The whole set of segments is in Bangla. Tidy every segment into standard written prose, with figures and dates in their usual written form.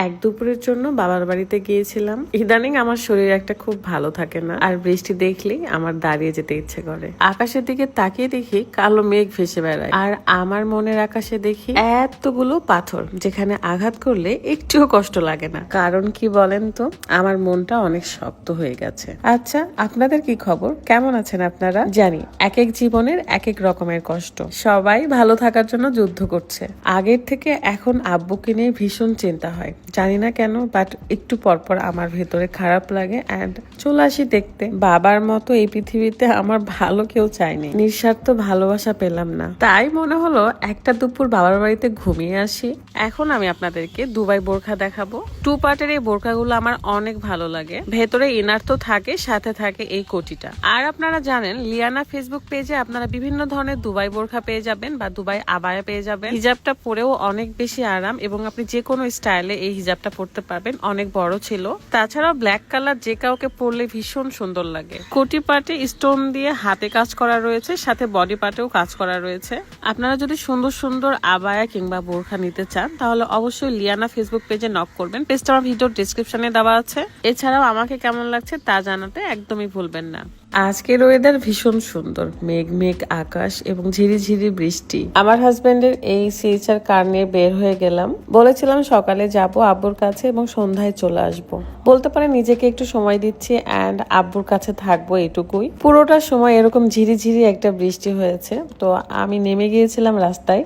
এক দুপুরের জন্য বাবার বাড়িতে গিয়েছিলাম। ইদানিং আমার শরীর একটা খুব ভালো থাকে না, আর বৃষ্টি দেখলেই আমার দাঁড়িয়ে যেতে ইচ্ছে করে। আকাশের দিকে তাকিয়ে দেখি কালো মেঘ ভেসে বেড়ায়, আর আমার মনের আকাশে দেখি এতগুলো পাথর, যেখানে আঘাত করলে একটুও কষ্ট লাগে না। কারণ কি বলেন তো, আমার মনটা অনেক শক্ত হয়ে গেছে। আচ্ছা, আপনাদের কি খবর? কেমন আছেন আপনারা? জানি এক এক জীবনের এক এক রকমের কষ্ট, সবাই ভালো থাকার জন্য যুদ্ধ করছে। আগের থেকে এখন আব্বুকে নিয়ে ভীষণ চিন্তা হয়, জানি না কেন, বাট একটু পরপর আমার ভেতরে খারাপ লাগে অ্যান্ড চলে আসি দেখতে। বাবার মতো এই পৃথিবীতে আমার ভালো কেউ চায়নি, নিঃস্বার্থ ভালোবাসা পেলাম না, তাই মনে হলো একটা দুপুর বাবার বাড়িতে ঘুমিয়ে আসি। এখন আমি আপনাদেরকে দুবাই বোরখা দেখাবো। 2 পার্টের এই বোরখাগুলো আমার অনেক ভালো লাগে। ভেতরে ইনার তো থাকে, সাথে থাকে এই কোটিটা। আর আপনারা জানেন লিয়ানা ফেসবুক পেজে আপনারা বিভিন্ন ধরনের দুবাই বোরখা পেয়ে যাবেন বা দুবাই আবায়া পেয়ে যাবেন। হিজাবটা পরেও অনেক বেশি আরাম এবং আপনি যে কোনো স্টাইলে এই হিজাবটা পরতে পারবেন। অনেক বড় ছিল, তাছাড়াও ব্ল্যাক কালার যে কাউকে পরলে ভীষণ সুন্দর লাগে। কোটি পার্টে স্টোন দিয়ে হাতে কাজ করা রয়েছে, সাথে বডি পার্টেও কাজ করা রয়েছে। আপনারা যদি সুন্দর সুন্দর আবায়া কিংবা বোরখা নিতে চান তাহলে অবশ্যই লিয়ানা ফেসবুক পেজে নক করবেন। পেজটা আমার ভিডিওর ডেসক্রিপশনে দেওয়া আছে। এছাড়াও আমাকে কেমন লাগছে তা জানাতে একদমই ভুলবেন না। আজকের ওয়েদার ভীষণ সুন্দর, মেঘ মেঘ আকাশ এবং ঝিরিঝিরি বৃষ্টি। আমার হাজবেন্ডের এই সিএচআর কার নিয়ে বের হয়ে গেলাম। বলেছিলাম সকালে যাব আব্বুর কাছে এবং সন্ধ্যায় চলে আসব। বলতে পারে নিজেকে একটু সময় দিচ্ছি অ্যান্ড আব্বুর কাছে থাকবো, এটুকুই। পুরোটা সময় এরকম ঝিরিঝিরি একটা বৃষ্টি হয়েছে। তো আমি নেমে গিয়েছিলাম রাস্তায়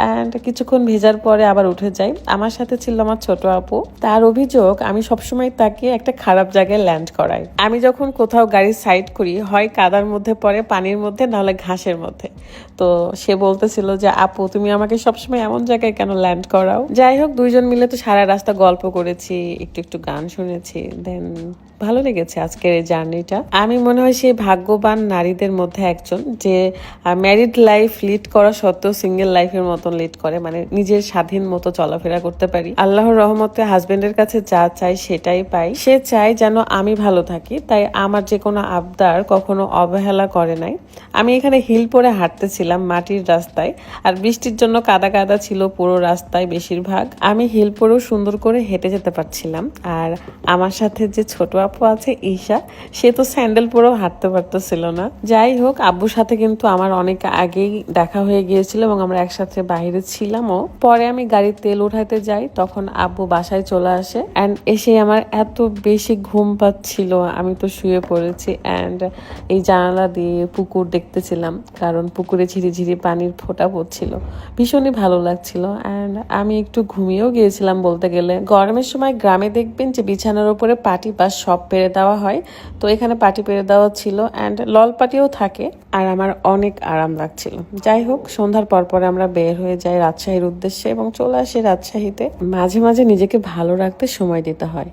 অ্যান্ড কিছুক্ষণ ভেজার পরে আবার উঠে যাই। আমার সাথে ছিল আমার ছোট আপু। তার অভিযোগ আমি সবসময় তাকে একটা খারাপ জায়গায় ল্যান্ড করাই। আমি যখন কোথাও গাড়ি সাইড করি, হয় কাদার মধ্যে পড়ে, পানির মধ্যে, নাহলে ঘাসের মধ্যে। তো সে বলতেছিল যে আপু তুমি আমাকে সবসময় এমন জায়গায় কেন ল্যান্ড করাও। যাই হোক, দুইজন মিলে তো সারা রাস্তা গল্প করেছি, একটু একটু গান শুনেছি, দেন ভালো লেগেছে আজকের এই জার্নিটা। আমি মনে হয় সেই ভাগ্যবান নারীদের মধ্যে একজন, যে ম্যারিড লাইফ লিড করা সত্ত্বেও সিঙ্গেল লাইফের মতন লিড করে, মানে নিজের স্বাধীন মতো চলাফেরা করতে পারি। আল্লাহর রহমতে হাজবেন্ডের কাছে যা চাই সেটাই পাই। সে চায় যেন আমি ভালো থাকি, তাই আমার যে কোনো আবদার কখনো অবহেলা করে নাই। আমি এখানে হিল পরে হাঁটতেছিলাম মাটির রাস্তায়, আর বৃষ্টির জন্য কাদা কাদা ছিল পুরো রাস্তায় বেশিরভাগ। আমি হিল পরেও সুন্দর করে হেঁটে যেতে পারছিলাম। আর আমার সাথে যে ছোট আপু আছে ঈশা, সে তো স্যান্ডেল পরেও হাঁটতে পারতেছিল না। যাই হোক, আব্বুর সাথে কিন্তু আমার অনেক আগেই দেখা হয়ে গিয়েছিল এবং আমরা একসাথে বাইরে ছিলামও। পরে আমি গাড়ির তেল উঠাতে যাই, তখন আব্বু বাসায় চলে আসে অ্যান্ড এসে আমার এত বেশি ঘুম পাচ্ছিল, আমি তো শুয়ে পড়েছি অ্যান্ড এই জানালা দিয়ে পুকুর দেখতেছিলাম, কারণ পুকুরে ঝিরিঝিরি পানির ফোঁটা পড়ছিল। ভীষণই ভালো লাগছিল অ্যান্ড আমি একটু ঘুমিয়েও গিয়েছিলাম বলতে গেলে। গরমের সময় গ্রামে দেখবেন যে বিছানার উপরে পাটি বা সব পেরে দেওয়া হয়, তো এখানে পাটি পেরে দেওয়া ছিল অ্যান্ড লল পাটিও থাকে, আর আমার অনেক আরাম লাগছিল। যাই হোক, সন্ধ্যার পরে আমরা বের হয়ে যাই রাজশাহীর উদ্দেশ্যে এবং চলে আসি রাজশাহীতে। মাঝে মাঝে নিজেকে ভালো রাখতে সময় দিতে হয়।